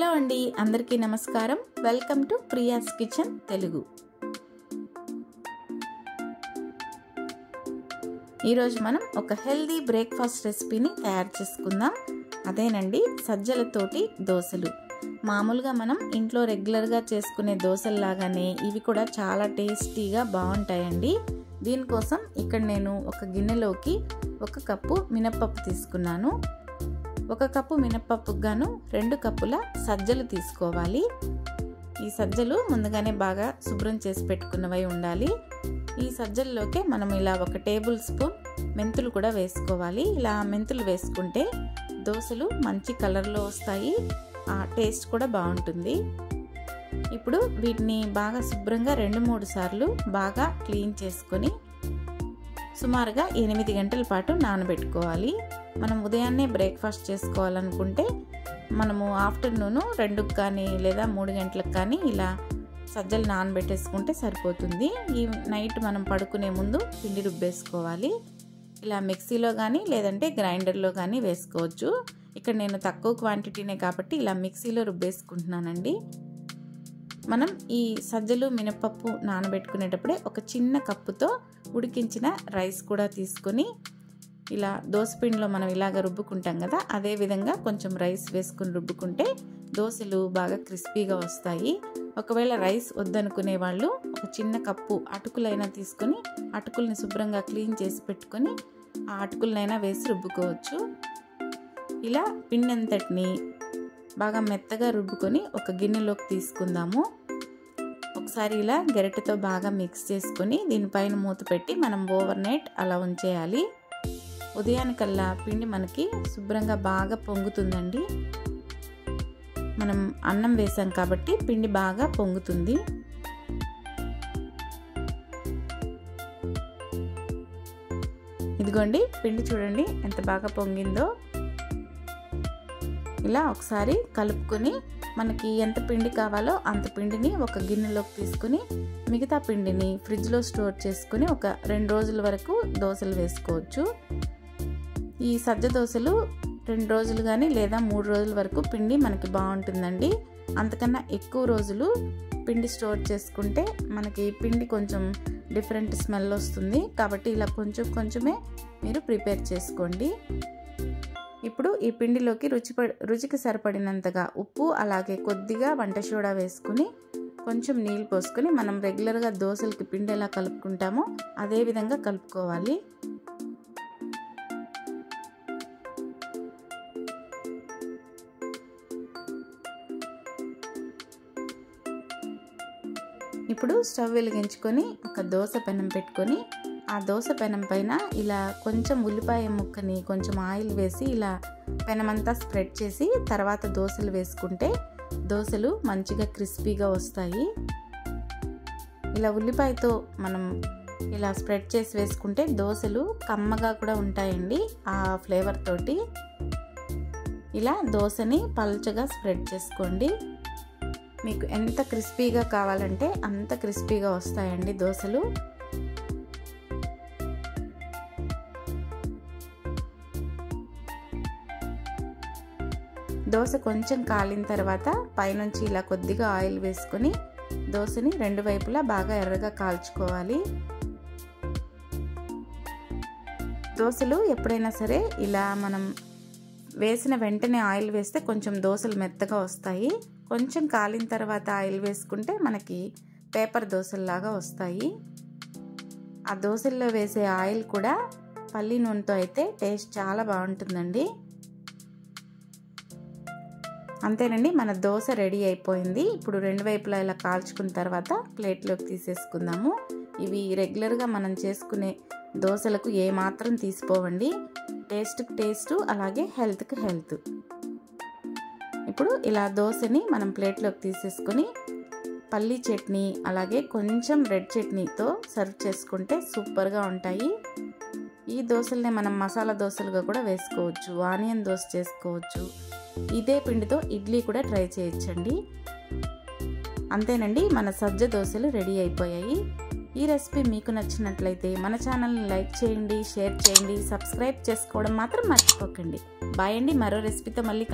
Hello అండి, అందరికీ నమస్కారం. Welcome to Priya's kitchen Telugu. ఈరోజు మనం ఒక హెల్దీ బ్రేక్ఫాస్ట్ రెసిపీని తయారు చేసుకుందాం. అదేనండి సజ్జలతోటి దోశలు. మామూలుగా మనం ఇంట్లో రెగ్యులర్గా చేసుకునే దోశల్లాగానే ఇవి కూడా చాలా టేస్టీగా బాగుంటాయండి. దీనికోసం ఇక్కడ నేను ఒక గిన్నెలోకి 1 కప్పు మినప్పప్పు తీసుకున్నాను. 1 కప్పు మినప్పప్పుకు గాను 2 కప్పుల సజ్జలు తీసుకోవాలి. ఈ సజ్జలు ముందుగానే బాగా శుభ్రం చేసి పెట్టుకున్నవై ఉండాలి. ఈ సజ్జల్లోకే మనం ఇలా 1 టేబుల్ స్పూన్ మెంతులు కూడా వేసుకోవాలి. ఇలా మెంతులు వేసుకుంటే దోశలు మంచి కలర్లో వస్తాయి, ఆ టేస్ట్ కూడా బాగుంటుంది. ఇప్పుడు వీటిని బాగా శుభ్రంగా 2-3 సార్లు బాగా క్లీన్ చేసుకొని సుమారుగా 8 గంటల పాటు నానబెట్టుకోవాలి. మనం ఉదయాన్నే బ్రేక్ఫాస్ట్ చేసుకోవాలనుకుంటే మనము ఆఫ్టర్నూన్ 2కి కానీ లేదా 3 గంటలకు కానీ ఇలా సజ్జలు నానబెట్టేసుకుంటే సరిపోతుంది. ఈ నైట్ మనం పడుకునే ముందు పిండి రుబ్బేసుకోవాలి. ఇలా మిక్సీలో కానీ లేదంటే గ్రైండర్లో కానీ వేసుకోవచ్చు. ఇక్కడ నేను తక్కువ క్వాంటిటీనే కాబట్టి ఇలా మిక్సీలో రుబ్బేసుకుంటున్నానండి. మనం ఈ సజ్జలు మినపప్పు నానబెట్టుకునేటప్పుడే ఒక చిన్న కప్పుతో ఉడికించిన రైస్ కూడా తీసుకొని ఇలా దోసపిండిలో మనం ఇలాగ రుబ్బుకుంటాం కదా, అదే విధంగా కొంచెం రైస్ వేసుకుని రుబ్బుకుంటే దోశలు బాగా క్రిస్పీగా వస్తాయి. ఒకవేళ రైస్ వద్దనుకునే వాళ్ళు ఒక చిన్న కప్పు అటుకులైనా తీసుకొని అటుకుల్ని శుభ్రంగా క్లీన్ చేసి పెట్టుకొని ఆ అటుకులనైనా వేసి రుబ్బుకోవచ్చు. ఇలా పిండి అంతటిని బాగా మెత్తగా రుబ్బుకొని ఒక గిన్నెలోకి తీసుకుందాము. ఒకసారి ఇలా గరిటెతో బాగా మిక్స్ చేసుకొని దీనిపైన మూత పెట్టి మనం ఓవర్ నైట్ అలా ఉంచేయాలి. ఉదయానికల్లా పిండి మనకి శుభ్రంగా బాగా పొంగుతుందండి. మనం అన్నం వేసాం కాబట్టి పిండి బాగా పొంగుతుంది. ఇదిగోండి పిండి చూడండి ఎంత బాగా పొంగిందో. ఇలా ఒకసారి కలుపుకొని మనకి ఎంత పిండి కావాలో అంత పిండిని ఒక గిన్నెలోకి తీసుకుని మిగతా పిండిని ఫ్రిడ్జ్లో స్టోర్ చేసుకుని ఒక 2 రోజుల వరకు దోశలు వేసుకోవచ్చు. ఈ సజ్జ దోశలు 2 రోజులు కానీ లేదా 3 రోజుల వరకు పిండి మనకి బాగుంటుందండి. అంతకన్నా ఎక్కువ రోజులు పిండి స్టోర్ చేసుకుంటే మనకి పిండి కొంచెం డిఫరెంట్ స్మెల్ వస్తుంది. కాబట్టి ఇలా కొంచెం కొంచెమే మీరు ప్రిపేర్ చేసుకోండి. ఇప్పుడు ఈ పిండిలోకి రుచికి సరిపడినంతగా ఉప్పు అలాగే కొద్దిగా వంట సోడా వేసుకుని కొంచెం నీళ్ళు పోసుకొని మనం రెగ్యులర్గా దోశలకి పిండి ఎలా కలుపుకుంటామో అదే విధంగా కలుపుకోవాలి. ఇప్పుడు స్టవ్ వెలిగించుకొని ఒక దోశ పెనం పెట్టుకొని ఆ దోశ పెనం పైన ఇలా కొంచెం ఉల్లిపాయ ముక్కని కొంచెం ఆయిల్ వేసి ఇలా పెనమంతా స్ప్రెడ్ చేసి తర్వాత దోశలు వేసుకుంటే దోశలు మంచిగా క్రిస్పీగా వస్తాయి. ఇలా ఉల్లిపాయతో మనం ఇలా స్ప్రెడ్ చేసి వేసుకుంటే దోశలు కమ్మగా కూడా ఉంటాయండి ఆ ఫ్లేవర్ తోటి. ఇలా దోశని పల్చగా స్ప్రెడ్ చేసుకోండి. మీకు ఎంత క్రిస్పీగా కావాలంటే అంత క్రిస్పీగా వస్తాయండి దోశలు. దోశ కొంచెం కాలిన తర్వాత పైనుంచి ఇలా కొద్దిగా ఆయిల్ వేసుకొని దోశని 2 వైపులా బాగా ఎర్రగా కాల్చుకోవాలి. దోశలు ఎప్పుడైనా సరే ఇలా మనం వేసిన వెంటనే ఆయిల్ వేస్తే కొంచెం దోశలు మెత్తగా వస్తాయి. కొంచెం కాలిన తర్వాత ఆయిల్ వేసుకుంటే మనకి పేపర్ దోశల్లాగా వస్తాయి. ఆ దోశల్లో వేసే ఆయిల్ కూడా పల్లి నూనెతో అయితే టేస్ట్ చాలా బాగుంటుందండి. అంతేనండి, మన దోశ రెడీ అయిపోయింది. ఇప్పుడు 2 వైపులా ఇలా కాల్చుకున్న తర్వాత ప్లేట్లోకి తీసేసుకుందాము. ఇవి రెగ్యులర్గా మనం చేసుకునే దోశలకు ఏమాత్రం తీసిపోవండి. టేస్ట్కి టేస్ట్ అలాగే హెల్త్కి హెల్త్. ఇప్పుడు ఇలా దోశని మనం ప్లేట్లోకి తీసేసుకొని పల్లీ చట్నీ అలాగే కొంచెం రెడ్ చట్నీతో సర్వ్ చేసుకుంటే సూపర్గా ఉంటాయి. ఈ దోశల్ని మనం మసాలా దోశలుగా కూడా వేసుకోవచ్చు, ఆనియన్ దోశ చేసుకోవచ్చు. ఇదే పిండితో ఇడ్లీ కూడా ట్రై చేయొచ్చండి. అంతేనండి, మన సజ్జ దోశలు రెడీ అయిపోయాయి. ఈ రెసిపీ మీకు నచ్చినట్లయితే మన ఛానల్ని లైక్ చేయండి, షేర్ చేయండి, సబ్స్క్రైబ్ చేసుకోవడం మాత్రం మర్చిపోకండి. బాయ్ అండి, మరో రెసిపీతో మళ్ళీ